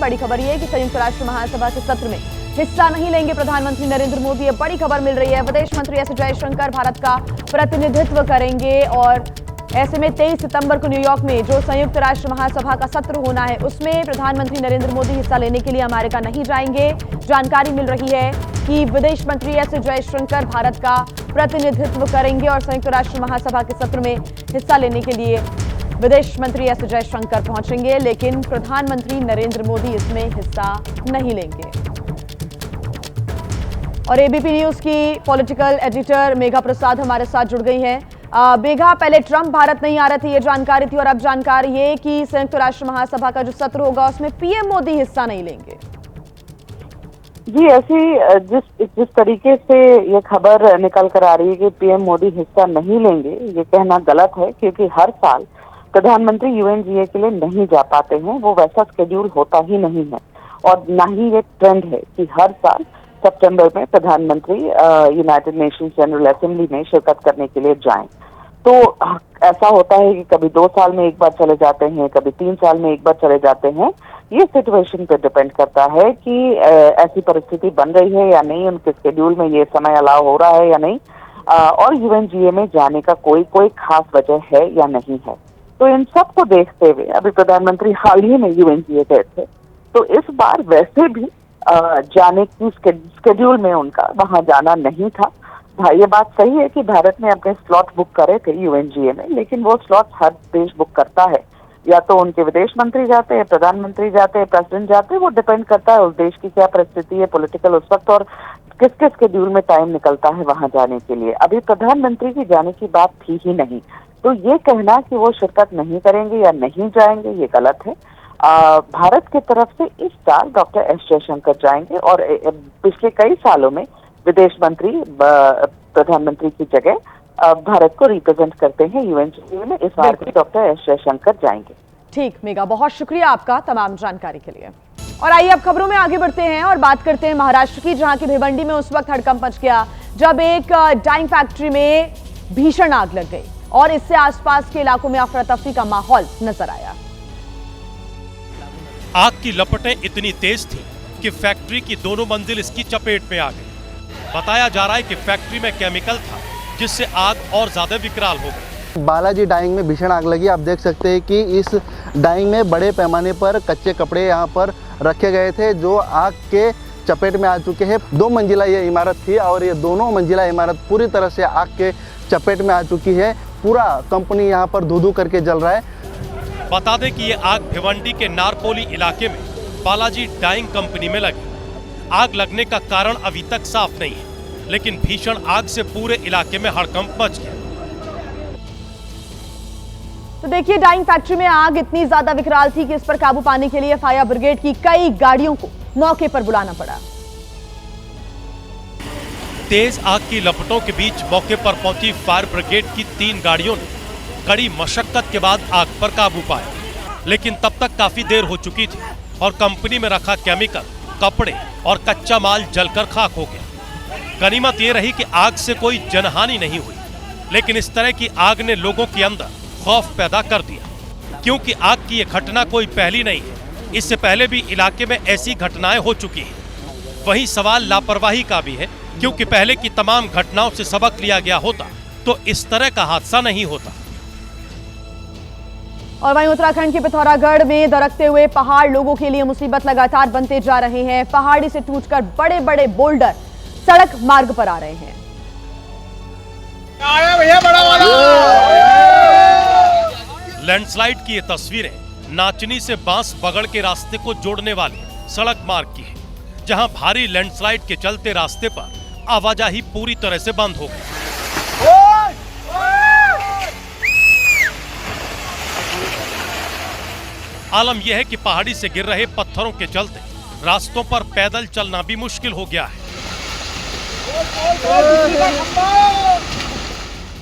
बड़ी खबर ये है कि संयुक्त राष्ट्र महासभा के सत्र में हिस्सा नहीं लेंगे प्रधानमंत्री नरेंद्र मोदी। ये बड़ी खबर मिल रही है। विदेश मंत्री एस जयशंकर भारत का प्रतिनिधित्व करेंगे और ऐसे में 23 सितंबर को न्यूयॉर्क में जो संयुक्त राष्ट्र महासभा का सत्र होना है उसमें प्रधानमंत्री नरेंद्र मोदी हिस्सा लेने के लिए अमेरिका नहीं जाएंगे। जानकारी मिल रही है कि विदेश मंत्री एस जयशंकर भारत का प्रतिनिधित्व करेंगे और संयुक्त राष्ट्र महासभा के सत्र में हिस्सा लेने के लिए विदेश मंत्री एस जयशंकर पहुंचेंगे, लेकिन प्रधानमंत्री नरेंद्र मोदी इसमें हिस्सा नहीं लेंगे। और एबीपी न्यूज की पॉलिटिकल एडिटर मेघा प्रसाद हमारे साथ जुड़ गई हैं। मेघा, पहले ट्रंप भारत नहीं आ रहे थे, ये जानकारी थी, और अब जानकारी ये कि संयुक्त राष्ट्र महासभा का जो सत्र होगा उसमें पीएम मोदी हिस्सा नहीं लेंगे। जी, ऐसी जिस तरीके से ये खबर निकल कर आ रही है कि पीएम मोदी हिस्सा नहीं लेंगे, ये कहना गलत है, क्योंकि हर साल प्रधानमंत्री यूएनजीए के लिए नहीं जा पाते हैं। वो वैसा स्केड्यूल होता ही नहीं है और ना ही ये ट्रेंड है कि हर साल सितंबर में प्रधानमंत्री यूनाइटेड नेशंस जनरल असेंबली में शिरकत करने के लिए जाएं। तो ऐसा होता है कि कभी 2 साल में एक बार चले जाते हैं, कभी 3 साल में एक बार चले जाते हैं। ये सिचुएशन पे डिपेंड करता है कि ऐसी परिस्थिति बन रही है या नहीं, उनके शेड्यूल में ये समय अलाउ हो रहा है या नहीं, और यूएनजीए में जाने का कोई खास वजह है या नहीं है। तो इन सब को देखते हुए अभी प्रधानमंत्री हाल ही में यूएनजीए गए थे, तो इस बार वैसे भी जाने की स्केड्यूल में उनका वहां जाना नहीं था। ये बात सही है कि भारत ने अपने स्लॉट बुक करे थे यूएनजीए में, लेकिन वो स्लॉट हर देश बुक करता है। या तो उनके विदेश मंत्री जाते हैं, प्रधानमंत्री जाते हैं, प्रेसिडेंट जाते हैं, वो डिपेंड करता है उस देश की क्या परिस्थिति है पॉलिटिकल उस वक्त और किस किस शेड्यूल में टाइम निकलता है वहां जाने के लिए। अभी प्रधानमंत्री की जाने की बात थी ही नहीं, तो ये कहना कि वो शिरकत नहीं करेंगे या नहीं जाएंगे ये गलत है। भारत की तरफ से इस साल डॉक्टर एस जयशंकर जाएंगे और पिछले कई सालों में विदेश मंत्री प्रधानमंत्री की जगह भारत को रिप्रेजेंट करते हैं यूएनजीए में। इस बार भी डॉक्टर एस जयशंकर जाएंगे। ठीक मेघा, बहुत शुक्रिया आपका तमाम जानकारी के लिए। और आइए अब खबरों में आगे बढ़ते हैं और बात करते हैं महाराष्ट्र की, जहां की भिवंडी में उस वक्त हड़कंप मच गया जब एक डाइंग फैक्ट्री में भीषण आग लग गई और इससे आसपास के इलाकों में अफरा तफरी का माहौल नजर आया। आग की लपटें इतनी तेज थी कि फैक्ट्री की दोनों मंजिल इसकी चपेट में आ गई। बताया जा रहा है कि फैक्ट्री में केमिकल था जिससे आग और ज्यादा विकराल हो गई। बालाजी डाइंग में भीषण आग लगी। आप देख सकते हैं कि इस डाइंग में बड़े पैमाने पर कच्चे कपड़े यहाँ पर रखे गए थे जो आग के चपेट में आ चुके हैं। 2 मंजिला ये इमारत थी और ये दोनों मंजिला इमारत पूरी तरह से आग के चपेट में आ चुकी है। पूरा कंपनी यहाँ पर धू-धू करके जल रहा है। बता दें कि ये आग भिवंडी के नारपोली इलाके में बालाजी डाइंग कंपनी में लगी। आग लगने का कारण अभी तक साफ नहीं है, लेकिन भीषण आग से पूरे इलाके में हड़कंप मच गया। तो देखिए, डाइंग फैक्ट्री में आग इतनी ज्यादा विकराल थी कि इस पर काबू पाने के लिए फायर ब्रिगेड की कई गाड़ियों को मौके पर बुलाना पड़ा। तेज आग की लपटों के बीच मौके पर पहुंची फायर ब्रिगेड की 3 गाड़ियों ने कड़ी मशक्कत के बाद आग पर काबू पाया, लेकिन तब तक काफी देर हो चुकी थी और कंपनी में रखा केमिकल, कपड़े और कच्चा माल जलकर खाक हो गया। गनीमत ये रही कि आग से कोई जनहानि नहीं हुई, लेकिन इस तरह की आग ने लोगों के अंदर खौफ पैदा कर दिया, क्योंकि आग की ये घटना कोई पहली नहीं है। इससे पहले भी इलाके में ऐसी घटनाएं हो चुकी हैं। वहीं सवाल लापरवाही का भी है, क्योंकि पहले की तमाम घटनाओं से सबक लिया गया होता तो इस तरह का हादसा नहीं होता। और वहीं उत्तराखंड के पिथौरागढ़ में दरकते हुए पहाड़ लोगों के लिए मुसीबत लगातार बनते जा रहे हैं। पहाड़ी से टूटकर बड़े बड़े बोल्डर सड़क मार्ग पर आ रहे हैं। भैया बड़ा वाला। लैंडस्लाइड की ये तस्वीरें नाचनी से बांस बगड़ के रास्ते को जोड़ने वाली सड़क मार्ग की है, जहां भारी लैंडस्लाइड के चलते रास्ते पर आवाजाही पूरी तरह से बंद हो गई। आलम यह है कि पहाड़ी से गिर रहे पत्थरों के चलते रास्तों पर पैदल चलना भी मुश्किल हो गया है।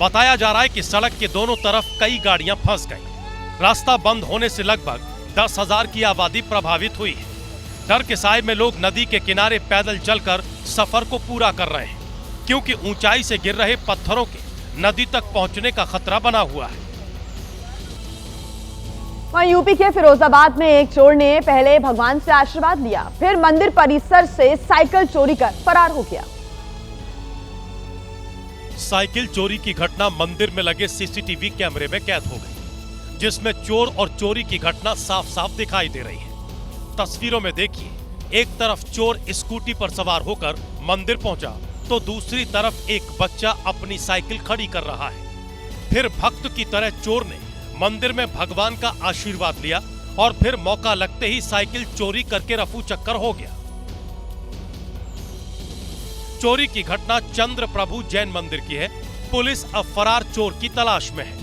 बताया जा रहा है कि सड़क के दोनों तरफ कई गाड़ियां फंस गई। रास्ता बंद होने से लगभग 10,000 की आबादी प्रभावित हुई है। डर के साए में लोग नदी के किनारे पैदल चलकर सफर को पूरा कर रहे हैं, क्योंकि ऊंचाई से गिर रहे पत्थरों के नदी तक पहुंचने का खतरा बना हुआ है। वहीं यूपी के फिरोजाबाद में एक चोर ने पहले भगवान से आशीर्वाद लिया, फिर मंदिर परिसर से साइकिल चोरी कर फरार हो गया। साइकिल चोरी की घटना मंदिर में लगे सीसीटीवी कैमरे में कैद हो गई, जिसमें चोर और चोरी की घटना साफ साफ दिखाई दे रही है। तस्वीरों में देखिए, एक तरफ चोर स्कूटी पर सवार होकर मंदिर पहुंचा तो दूसरी तरफ एक बच्चा अपनी साइकिल खड़ी कर रहा है। फिर भक्त की तरह चोर ने मंदिर में भगवान का आशीर्वाद लिया और फिर मौका लगते ही साइकिल चोरी करके रफू चक्कर हो गया। चोरी की घटना चंद्र प्रभु जैन मंदिर की है। पुलिस अब फरार चोर की तलाश में है।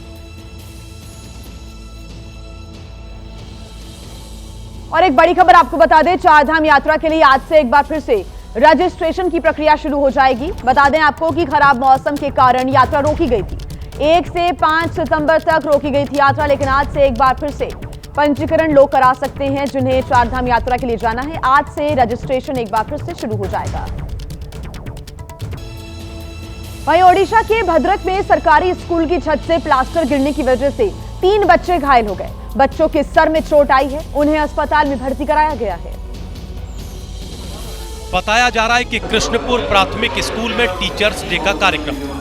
और एक बड़ी खबर आपको बता दें, चारधाम यात्रा के लिए आज से एक बार फिर से रजिस्ट्रेशन की प्रक्रिया शुरू हो जाएगी। बता दें आपको कि खराब मौसम के कारण यात्रा रोकी गई थी। 1 से 5 सितंबर तक रोकी गई थी यात्रा, लेकिन आज से एक बार फिर से पंजीकरण लोग करा सकते हैं जिन्हें चारधाम यात्रा के लिए जाना है। आज से रजिस्ट्रेशन एक बार फिर से शुरू हो जाएगा। वहीं ओडिशा के भद्रक में सरकारी स्कूल की छत से प्लास्टर गिरने की वजह से 3 बच्चे घायल हो गए। बच्चों के सर में चोट आई है, उन्हें अस्पताल में भर्ती कराया गया है। बताया जा रहा है कि कृष्णपुर प्राथमिक स्कूल में टीचर्स डे का कार्यक्रम था।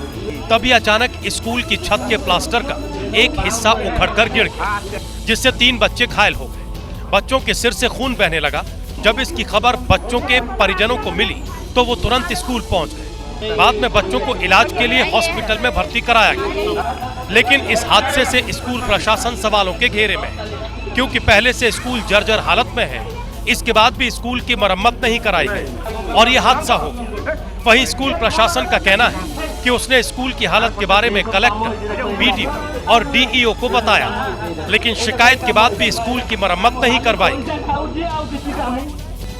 तभी अचानक स्कूल की छत के प्लास्टर का एक हिस्सा उखड़कर गिर गया, जिससे 3 बच्चे घायल हो गए। बच्चों के सिर से खून बहने लगा। जब इसकी खबर बच्चों के परिजनों को मिली तो वो तुरंत स्कूल पहुंच गए। बाद में बच्चों को इलाज के लिए हॉस्पिटल में भर्ती कराया गया, लेकिन इस हादसे से स्कूल प्रशासन सवालों के घेरे में है, क्योंकि पहले से स्कूल जर्जर हालत में है। इसके बाद भी स्कूल की मरम्मत नहीं कराई गई और यह हादसा हो गया। वहीं स्कूल प्रशासन का कहना है कि उसने स्कूल की हालत के बारे में कलेक्टर, बीडीओ और डीईओ को बताया, लेकिन शिकायत के बाद भी स्कूल की मरम्मत नहीं करवाई।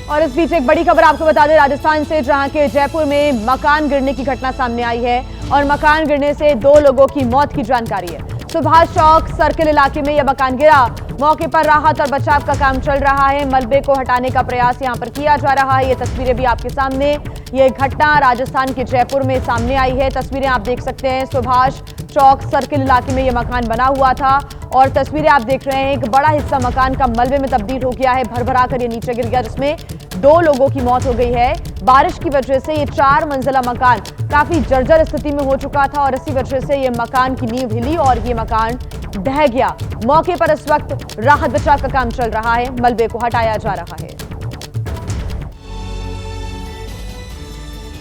और इस बीच एक बड़ी खबर आपको बता दें राजस्थान से, जहां के जयपुर में मकान गिरने की घटना सामने आई है और मकान गिरने से 2 लोगों की मौत की जानकारी है। सुभाष चौक सर्किल इलाके में यह मकान गिरा। मौके पर राहत और बचाव का काम चल रहा है। मलबे को हटाने का प्रयास यहां पर किया जा रहा है। ये तस्वीरें भी आपके सामने, ये घटना राजस्थान के जयपुर में सामने आई है। तस्वीरें आप देख सकते हैं, सुभाष चौक सर्किल इलाके में यह मकान बना हुआ था और तस्वीरें आप देख रहे हैं, एक बड़ा हिस्सा मकान का मलबे में तब्दील हो गया है। भरभरा कर ये नीचे गिर गया, जिसमें 2 लोगों की मौत हो गई है। बारिश की वजह से ये 4 मंजिला मकान काफी जर्जर स्थिति में हो चुका था और इसी वजह से ये मकान की नींव हिली और ये मकान ढह गया। मौके पर इस वक्त राहत बचाव का काम चल रहा है, मलबे को हटाया जा रहा है।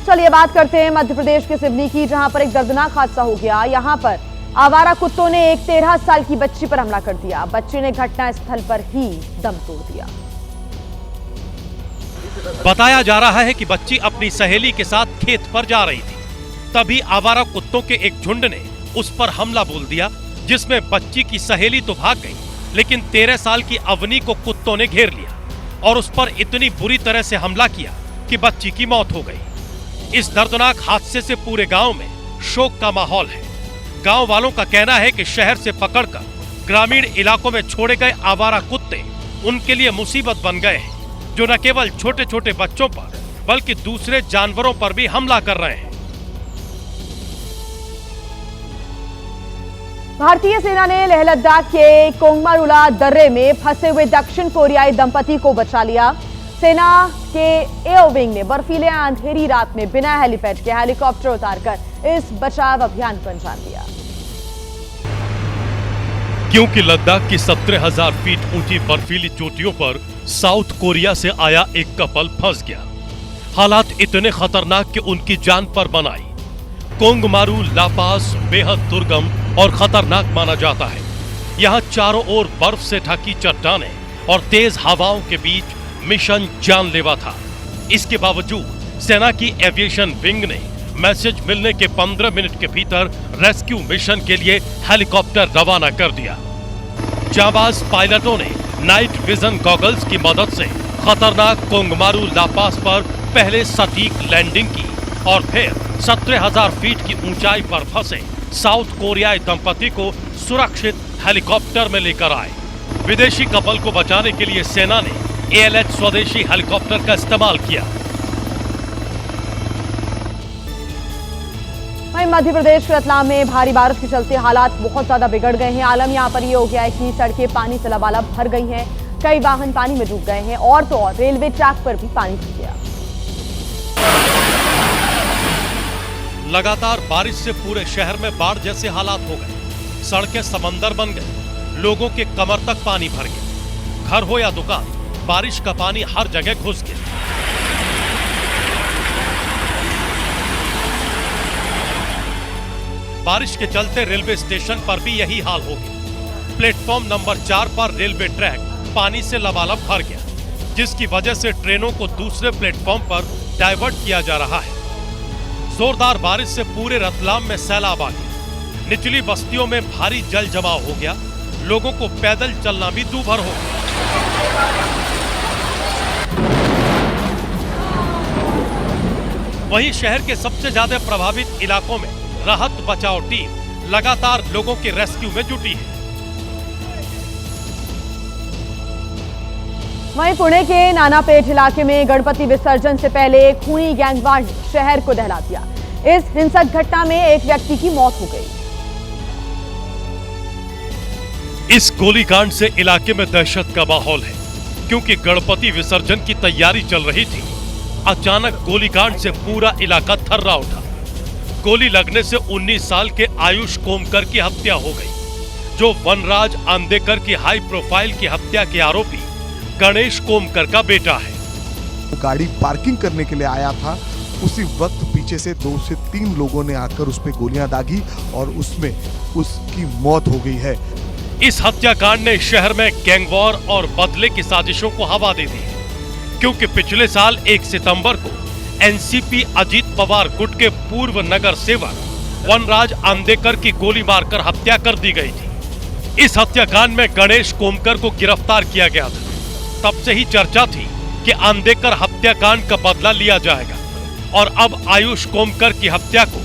चलिए बात करते हैं मध्य प्रदेश के सिवनी की, जहां पर एक दर्दनाक हादसा हो गया। यहां पर आवारा कुत्तों ने एक 13 साल की बच्ची पर हमला कर दिया। बच्चे ने घटनास्थल पर ही दम तोड़ दिया। बताया जा रहा है कि बच्ची अपनी सहेली के साथ खेत पर जा रही थी, तभी आवारा कुत्तों के एक झुंड ने उस पर हमला बोल दिया, जिसमें बच्ची की सहेली तो भाग गई, लेकिन 13 साल की अवनी को कुत्तों ने घेर लिया और उस पर इतनी बुरी तरह से हमला किया कि बच्ची की मौत हो गई। इस दर्दनाक हादसे से पूरे गांव में शोक का माहौल है। गांव वालों का कहना है कि शहर से पकड़कर ग्रामीण इलाकों में छोड़े गए आवारा कुत्ते उनके लिए मुसीबत बन गए हैं, जो न केवल छोटे छोटे बच्चों पर बल्कि दूसरे जानवरों पर भी हमला कर रहे हैं। भारतीय सेना ने लेह लद्दाख के कोंगमारुला दर्रे में फंसे हुए दक्षिण कोरियाई दंपति को बचा लिया। सेना के एयर विंग ने बर्फीले अंधेरी रात में बिना हेलीपैड के हेलीकॉप्टर उतारकर इस बचाव अभियान को अंजाम दिया। क्योंकि लद्दाख की 17,000 फीट ऊंची बर्फीली चोटियों पर साउथ कोरिया से आया एक कपल फंस गया। हालात इतने खतरनाक कि उनकी जान पर बन आई। कोंगमारू ला पास बेहद दुर्गम और खतरनाक माना जाता है। यहाँ चारों ओर बर्फ से ढकी चट्टानें और तेज हवाओं के बीच मिशन जानलेवा था। इसके बावजूद सेना की एविएशन विंग ने मैसेज मिलने के 15 मिनट के भीतर रेस्क्यू मिशन के लिए हेलीकॉप्टर रवाना कर दिया। जांबाज पायलटों ने नाइट विजन गॉगल्स की मदद से खतरनाक कोंगमारू ला पास पर पहले सटीक लैंडिंग की और फिर 17,000 फीट की ऊंचाई पर फंसे साउथ कोरियाई दंपति को सुरक्षित हेलीकॉप्टर में लेकर आए। विदेशी कपल को बचाने के लिए सेना ने ALH स्वदेशी हेलीकॉप्टर का इस्तेमाल किया। मध्य प्रदेश के रतलाम में भारी बारिश के चलते हालात बहुत ज्यादा बिगड़ गए हैं। आलम यहां पर ये हो गया है कि सड़कें पानी से लबालब भर गई हैं, कई वाहन पानी में डूब गए हैं और तो और रेलवे ट्रैक पर भी पानी भर गया। लगातार बारिश से पूरे शहर में बाढ़ जैसे हालात हो गए, सड़कें समंदर बन गए, लोगों के कमर तक पानी भर गया। घर हो या दुकान, बारिश का पानी हर जगह घुस गया। बारिश के चलते रेलवे स्टेशन पर भी यही हाल हो गया। प्लेटफॉर्म नंबर 4 पर रेलवे ट्रैक पानी से लबालब भर गया, जिसकी वजह से ट्रेनों को दूसरे प्लेटफॉर्म पर डाइवर्ट किया जा रहा है। जोरदार बारिश से पूरे रतलाम में सैलाब आ गया, निचली बस्तियों में भारी जल जमाव हो गया, लोगों को पैदल चलना भी दूभर हो गया। वहीं शहर के सबसे ज्यादा प्रभावित इलाकों में राहत बचाव टीम लगातार लोगों के रेस्क्यू में जुटी है। वहीं पुणे के नानापेट इलाके में गणपति विसर्जन से पहले खूनी गैंगवार ने शहर को दहला दिया। इस हिंसक घटना में एक व्यक्ति की मौत हो गई। इस गोलीकांड से इलाके में दहशत का माहौल है, क्योंकि गणपति विसर्जन की तैयारी चल रही थी। अचानक गोलीकांड से पूरा इलाका थर्रा उठा। गोली लगने से 19 साल के आयुष कोमकर की हत्या हो गई, जो वनराज आंदेकर की हाई प्रोफाइल की हत्या के आरोपी गणेश कोमकर का बेटा है। गाड़ी पार्किंग करने के लिए आया था, उसी वक्त पीछे से 2 से 3 लोगों ने आकर उस पे गोलियां दागी और उसमें उसकी मौत हो गई है। इस हत्याकांड ने शहर में गैंगवॉर और बदले की साजिशों को हवा दे दी है, क्योंकि पिछले साल 1 सितंबर को एनसीपी अजीत पवार गुट के पूर्व नगर सेवक वनराज आंदेकर की गोली मारकर हत्या कर दी गई थी। इस हत्याकांड में गणेश कोमकर को गिरफ्तार किया गया था। तब से ही चर्चा थी कि आंदेकर हत्याकांड का बदला लिया जाएगा, और अब आयुष कोमकर की हत्या को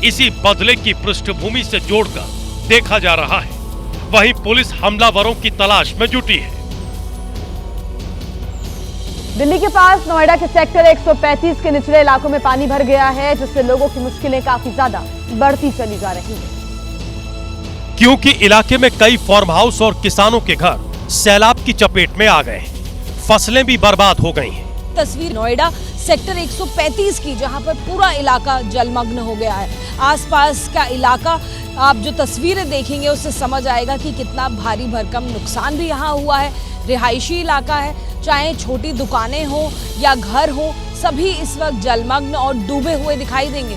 इसी बदले की पृष्ठभूमि से जोड़कर देखा जा रहा है। वहीं पुलिस हमलावरों की तलाश में जुटी है। दिल्ली के पास नोएडा के सेक्टर 135 के निचले इलाकों में पानी भर गया है, जिससे लोगों की मुश्किलें काफी ज्यादा बढ़ती चली जा रही हैं। क्योंकि इलाके में कई फार्म हाउस और किसानों के घर सैलाब की चपेट में आ गए हैं, फसलें भी बर्बाद हो गई हैं। तस्वीर नोएडा सेक्टर 135 की, जहां पर पूरा इलाका जलमग्न हो गया है। आसपास का इलाका, आप जो तस्वीरें देखेंगे उससे समझ आएगा कि कितना भारी भरकम नुकसान भी यहाँ हुआ है। रिहायशी इलाका है, चाहे छोटी दुकानें हो या घर हो, सभी इस वक्त जलमग्न और डूबे हुए दिखाई देंगे।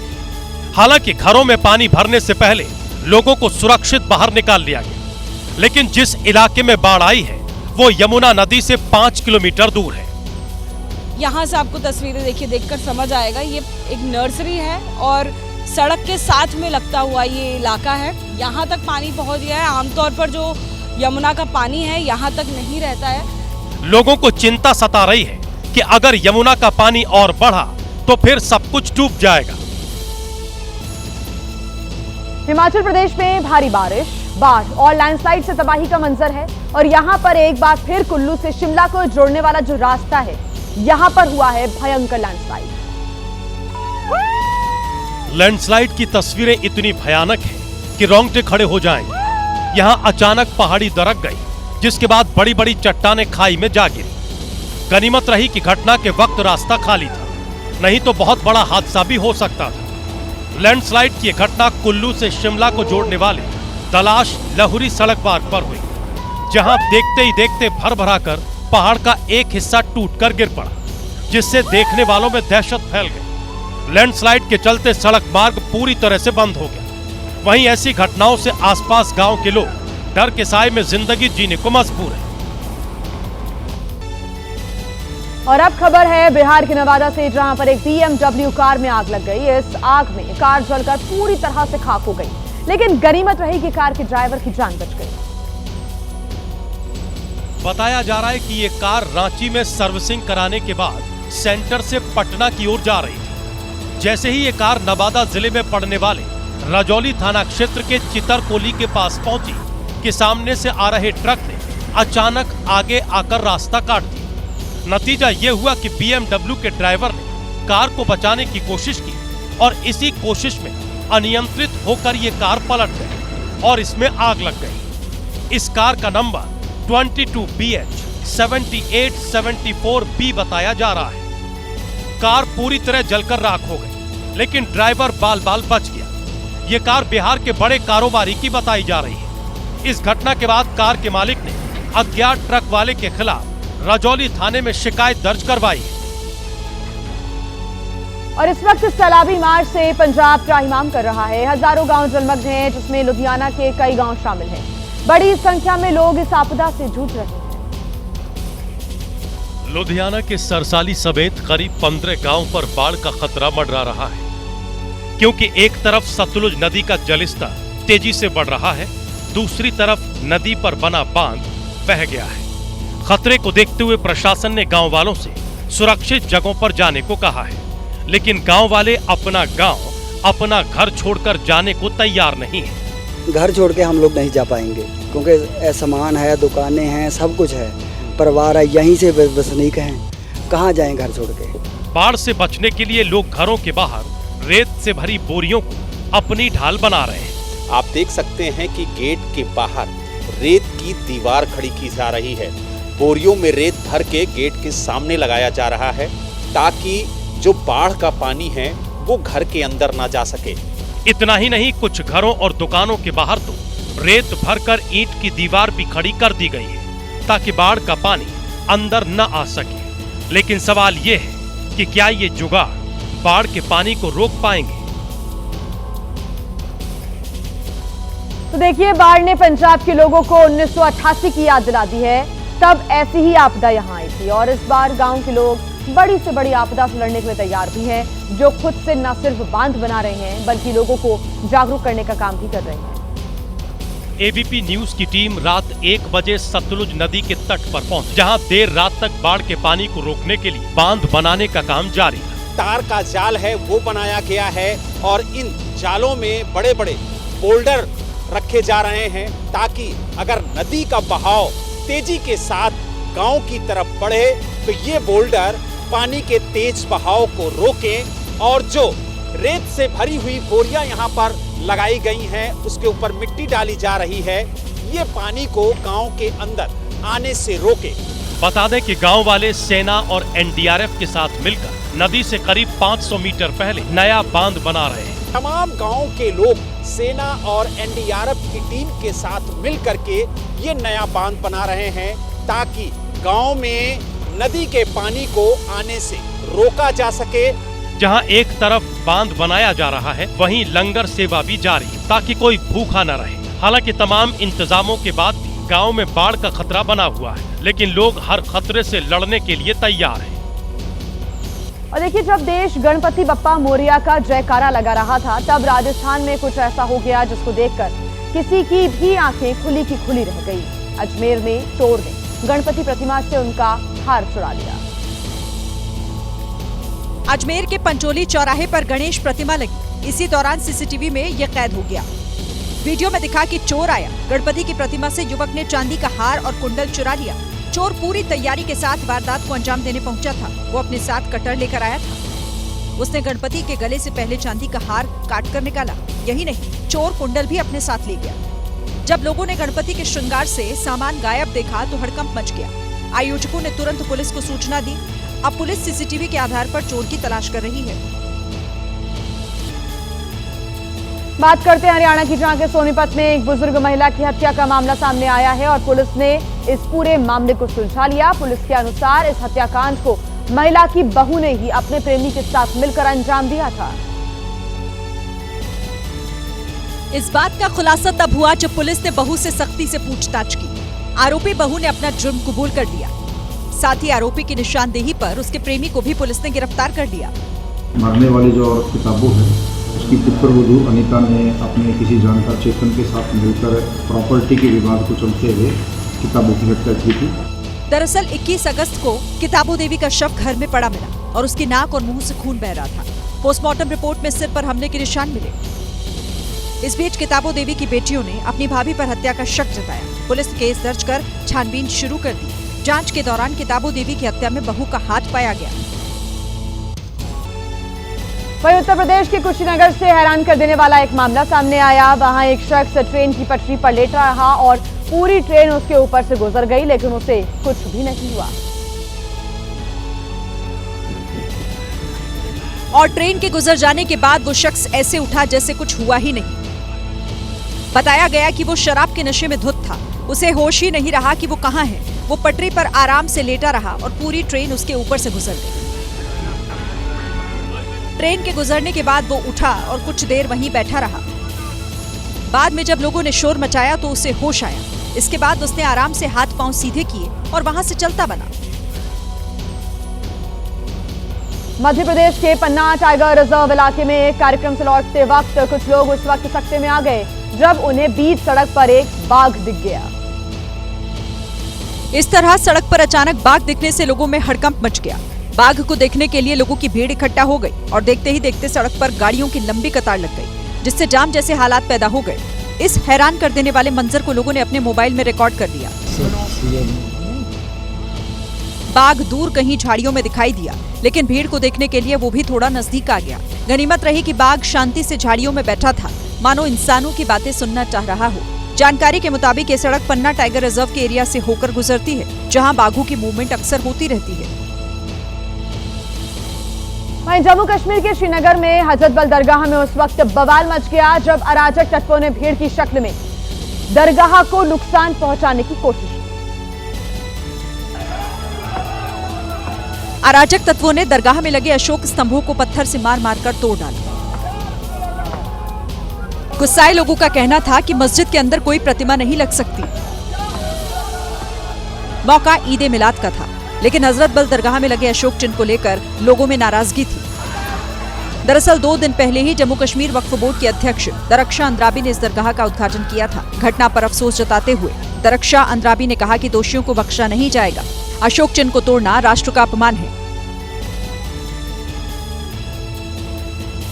हालांकि घरों में पानी भरने से पहले लोगों को सुरक्षित बाहर निकाल लिया गया, लेकिन जिस इलाके में बाढ़ आई है वो यमुना नदी से 5 किलोमीटर दूर है। यहाँ से आपको तस्वीरें देखिए, देखकर समझ आएगा। ये एक नर्सरी है और सड़क के साथ में लगता हुआ ये इलाका है। यहाँ तक पानी पहुँच गया है। आमतौर पर जो यमुना का पानी है यहाँ तक नहीं रहता है। लोगों को चिंता सता रही है कि अगर यमुना का पानी और बढ़ा तो फिर सब कुछ डूब जाएगा। हिमाचल प्रदेश में भारी बारिश, बाढ़ और लैंडस्लाइड से तबाही का मंजर है, और यहाँ पर एक बार फिर कुल्लू से शिमला को जोड़ने वाला जो रास्ता है, यहाँ पर हुआ है भयंकर लैंडस्लाइड। लैंडस्लाइड की तस्वीरें इतनी भयानक हैं कि रोंगटे खड़े हो जाएंगे। यहाँ अचानक पहाड़ी दरक गई, जिसके बाद बड़ी बड़ी चट्टानें खाई में जा गिरी। गनीमत रही कि घटना के वक्त रास्ता खाली था, नहीं तो बहुत बड़ा हादसा भी हो सकता था। लैंडस्लाइड की घटना कुल्लू से शिमला को जोड़ने वाले दलाश लहुरी सड़क मार्ग पर हुई, जहां देखते ही देखते भर भरा कर पहाड़ का एक हिस्सा टूटकर गिर पड़ा, जिससे देखने वालों में दहशत फैल गई। लैंडस्लाइड के चलते सड़क मार्ग पूरी तरह से बंद हो गया। वहीं ऐसी घटनाओं से आसपास गांव के लोग डर के साए में जिंदगी जीने को मजबूर है। और अब खबर है बिहार के नवादा से, जहां पर एक BMW कार में आग लग गई। इस आग में कार जलकर पूरी तरह से खाक हो गई, लेकिन गनीमत रही कि कार के ड्राइवर की जान बच गई। बताया जा रहा है कि ये कार रांची में सर्विसिंग कराने के बाद सेंटर से पटना की ओर जा रही थी। जैसे ही ये कार नवादा जिले में पड़ने वाले रजौली थाना क्षेत्र के चितरकोली के पास पहुंची कि सामने से आ रहे ट्रक ने अचानक आगे आकर रास्ता काट दिया। नतीजा ये हुआ कि BMW के ड्राइवर ने कार को बचाने की कोशिश की और इसी कोशिश में अनियंत्रित होकर ये कार पलट गई और इसमें आग लग गई। इस कार का नंबर 22BH7874B बताया जा रहा है। कार पूरी तरह जलकर राख हो गई, लेकिन ड्राइवर बाल बाल बच गया। ये कार बिहार के बड़े कारोबारी की बताई जा रही है। इस घटना के बाद कार के मालिक ने अज्ञात ट्रक वाले के खिलाफ रजौली थाने में शिकायत दर्ज करवाई है। और इस वक्त सैलाबी मार्च से पंजाब त्राहिमाम कर रहा है। हजारों गांव जलमग्न हैं, जिसमें लुधियाना के कई गांव शामिल हैं। बड़ी संख्या में लोग इस आपदा से जूझ रहे हैं। लुधियाना के सरसाली समेत करीब 15 गांव पर बाढ़ का खतरा मंडरा रहा है, क्योंकि एक तरफ सतलुज नदी का जलस्तर तेजी से बढ़ रहा है, दूसरी तरफ नदी पर बना बांध बह गया है। खतरे को देखते हुए प्रशासन ने गांव वालों से सुरक्षित जगहों पर जाने को कहा है, लेकिन गांव वाले अपना गांव, अपना घर छोड़कर जाने को तैयार नहीं है। घर छोड़ के हम लोग नहीं जा पाएंगे, क्योंकि सामान है, दुकानें हैं, सब कुछ है, परिवार है, यहीं से वसनीक हैं, कहाँ जाएं घर छोड़ के। बाढ़ से बचने के लिए लोग घरों के बाहर रेत से भरी बोरियों को अपनी ढाल बना रहे हैं। आप देख सकते हैं कि गेट के बाहर रेत की दीवार खड़ी की जा रही है। बोरियों में रेत भर के गेट के सामने लगाया जा रहा है, ताकि जो बाढ़ का पानी है वो घर के अंदर ना जा सके। इतना ही नहीं, कुछ घरों और दुकानों के बाहर तो रेत भरकर ईंट की दीवार भी खड़ी कर दी गई है, ताकि बाढ़ का पानी अंदर न आ सके। लेकिन सवाल ये है कि क्या ये जुगाड़ बाढ़ के पानी को रोक पाएंगे? तो देखिए, बाढ़ ने पंजाब के लोगों को 1988 की याद दिला दी है। तब ऐसी ही आपदा यहां आई थी और इस बार गांव के लोग बड़ी से बड़ी आपदा से लड़ने के लिए तैयार भी हैं, जो खुद से न सिर्फ बांध बना रहे हैं, बल्कि लोगों को जागरूक करने का काम भी कर रहे हैं। एबीपी न्यूज की टीम रात 1 बजे सतलुज नदी के तट पर पहुंची, जहां देर रात तक बाढ़ के पानी को रोकने के लिए बांध बनाने का काम जारी था। तार का जाल है वो बनाया गया है और इन जालों में बड़े बड़े बोल्डर रखे जा रहे हैं, ताकि अगर नदी का बहाव तेजी के साथ गांव की तरफ बढ़े तो ये बोल्डर पानी के तेज बहाव को रोकें, और जो रेत से भरी हुई बोरियां यहाँ पर लगाई गई हैं, उसके ऊपर मिट्टी डाली जा रही है, ये पानी को गांव के अंदर आने से रोके। बता दें कि गांव वाले सेना और एनडीआरएफ के साथ मिलकर नदी से करीब 500 मीटर पहले नया बांध बना रहे हैं। तमाम गांव के लोग सेना और एनडीआरएफ की टीम के साथ मिल करके ये नया बांध बना रहे हैं, ताकि गांव में नदी के पानी को आने से रोका जा सके। जहां एक तरफ बांध बनाया जा रहा है, वहीं लंगर सेवा भी जारी है, ताकि कोई भूखा न रहे। हालांकि तमाम इंतजामों के बाद भी गांव में बाढ़ का खतरा बना हुआ है, लेकिन लोग हर खतरे से लड़ने के लिए तैयार हैं। और देखिए, जब देश गणपति बप्पा मोरिया का जयकारा लगा रहा था, तब राजस्थान में कुछ ऐसा हो गया जिसको देखकर किसी की भी आंखें खुली की खुली रह गई। अजमेर में चोर ने गणपति प्रतिमा से उनका हार चुरा लिया। अजमेर के पंचोली चौराहे पर गणेश प्रतिमा लगी। इसी दौरान सीसीटीवी में यह कैद हो गया। वीडियो में दिखा कि चोर आया, गणपति की प्रतिमा से युवक ने चांदी का हार और कुंडल चुरा लिया। चोर पूरी तैयारी के साथ वारदात को अंजाम देने पहुंचा था। वो अपने साथ कटर लेकर आया था। उसने गणपति के गले से पहले चांदी का हार काट कर निकाला। यही नहीं, चोर कुंडल भी अपने साथ ले गया। जब लोगों ने गणपति के श्रृंगार से सामान गायब देखा तो हड़कंप मच गया। आयोजकों ने तुरंत पुलिस को सूचना दी। अब पुलिस सीसीटीवी के आधार पर चोर की तलाश कर रही है। बात करते हैं हरियाणा की, जहां के सोनीपत में एक बुजुर्ग महिला की हत्या का मामला सामने आया है और पुलिस ने इस पूरे मामले को सुलझा लिया। पुलिस के अनुसार इस हत्याकांड को महिला की बहू ने ही अपने प्रेमी के साथ मिलकर अंजाम दिया था। इस बात का खुलासा तब हुआ जब पुलिस ने बहू से सख्ती से पूछताछ की। आरोपी बहू ने अपना जुर्म कबूल कर लिया। साथ ही आरोपी की निशानदेही पर उसके प्रेमी को भी पुलिस ने गिरफ्तार कर लिया। मरने वाली जो औरत किताबों है, उसकी पुत्रवधू अनीता ने अपने किसी जानकार चेतन के साथ मिलकर प्रॉपर्टी के विवाद को चलते हुए किताबों की हत्या की थी। दरअसल 21 अगस्त को किताबो देवी का शव घर में पड़ा मिला और उसकी नाक और मुंह से खून बह रहा था। पोस्टमार्टम रिपोर्ट में सिर पर हमले के निशान मिले। इस बीच किताबो देवी की बेटियों ने अपनी भाभी पर हत्या का शक जताया। पुलिस केस दर्ज कर छानबीन शुरू कर दी। जांच के दौरान किताबो देवी की हत्या में बहू का हाथ पाया गया। वहीं उत्तर प्रदेश के कुशीनगर से हैरान कर देने वाला एक मामला सामने आया। वहां एक शख्स ट्रेन की पटरी पर लेटा रहा और पूरी ट्रेन उसके ऊपर से गुजर गई, लेकिन उसे कुछ भी नहीं हुआ। और ट्रेन के गुजर जाने के बाद वो शख्स ऐसे उठा जैसे कुछ हुआ ही नहीं। बताया गया कि वो शराब के नशे में धुत था, उसे होश ही नहीं रहा कि वो कहां है। वो पटरी पर आराम से लेटा रहा और पूरी ट्रेन उसके ऊपर से गुजर गई। ट्रेन के गुजरने के बाद वो उठा और कुछ देर वहीं बैठा रहा। बाद में जब लोगों ने शोर मचाया तो उसे होश आया। इसके बाद उसने आराम से हाथ पांव सीधे किए और वहां से चलता बना। मध्य प्रदेश के पन्ना टाइगर रिजर्व इलाके में एक कार्यक्रम से लौटते वक्त कुछ लोग उस वक्त सकते में आ गए जब उन्हें बीच सड़क पर एक बाघ दिख गया। इस तरह सड़क पर अचानक बाघ दिखने से लोगों में हड़कंप मच गया। बाघ को देखने के लिए लोगों की भीड़ इकट्ठा हो गई और देखते ही देखते सड़क पर गाड़ियों की लंबी कतार लग गई, जिससे जाम जैसे हालात पैदा हो गए। इस हैरान कर देने वाले मंजर को लोगों ने अपने मोबाइल में रिकॉर्ड कर लिया। बाघ दूर कहीं झाड़ियों में दिखाई दिया, लेकिन भीड़ को देखने के लिए वो भी थोड़ा नजदीक आ गया। गनीमत रही कि बाघ शांति से झाड़ियों में बैठा था, मानो इंसानों की बातें सुनना चाह रहा हो। जानकारी के मुताबिक ये सड़क पन्ना टाइगर रिजर्व के एरिया से होकर गुजरती है, जहां बाघों की मूवमेंट अक्सर होती रहती है। वहीं जम्मू कश्मीर के श्रीनगर में हजरत बल दरगाह में उस वक्त बवाल मच गया जब अराजक तत्वों ने भीड़ की शक्ल में दरगाह को नुकसान पहुंचाने की कोशिश की। अराजक तत्वों ने दरगाह में लगे अशोक स्तंभों को पत्थर से मार मारकर तोड़ डाला। गुस्साए लोगों का कहना था कि मस्जिद के अंदर कोई प्रतिमा नहीं लग सकती। मौका ईद मिलाद का था, लेकिन हजरत बल दरगाह में लगे अशोक चिन्ह को लेकर लोगों में नाराजगी थी। दरअसल 2 दिन पहले ही जम्मू कश्मीर वक्फ बोर्ड के अध्यक्ष दरक्षा अंद्राबी ने इस दरगाह का उद्घाटन किया था। घटना पर अफसोस जताते हुए दरक्षा अंद्राबी ने कहा कि दोषियों को बख्शा नहीं जाएगा। अशोक चिन्ह को तोड़ना राष्ट्र का अपमान है।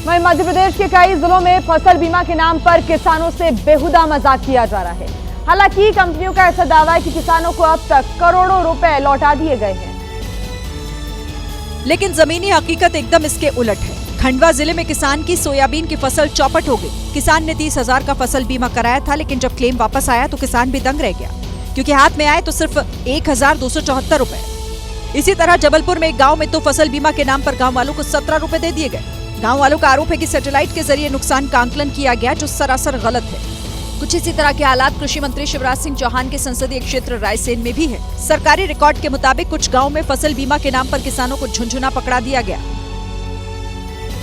वहीं मध्य प्रदेश के कई जिलों में फसल बीमा के नाम पर किसानों से बेहुदा मजाक किया जा रहा है। हालांकि कंपनियों का ऐसा दावा है कि किसानों को अब तक करोड़ों रुपए लौटा दिए गए हैं, लेकिन जमीनी हकीकत एकदम इसके उलट है। खंडवा जिले में किसान की सोयाबीन की फसल चौपट हो गई। किसान ने 30,000 का फसल बीमा कराया था, लेकिन जब क्लेम वापस आया तो किसान भी दंग रह गया, क्योंकि हाथ में आए तो सिर्फ 1,274 रुपए। इसी तरह जबलपुर में एक गांव में तो फसल बीमा के नाम पर गांव वालों को 17 रुपए दे दिए गए। गांव वालों का आरोप है कि सैटेलाइट के जरिए नुकसान का आंकलन किया गया, जो सरासर गलत है। कुछ इसी तरह के हालात कृषि मंत्री शिवराज सिंह चौहान के संसदीय क्षेत्र रायसेन में भी है। सरकारी रिकॉर्ड के मुताबिक कुछ गाँव में फसल बीमा के नाम पर किसानों को झुंझुना पकड़ा दिया गया।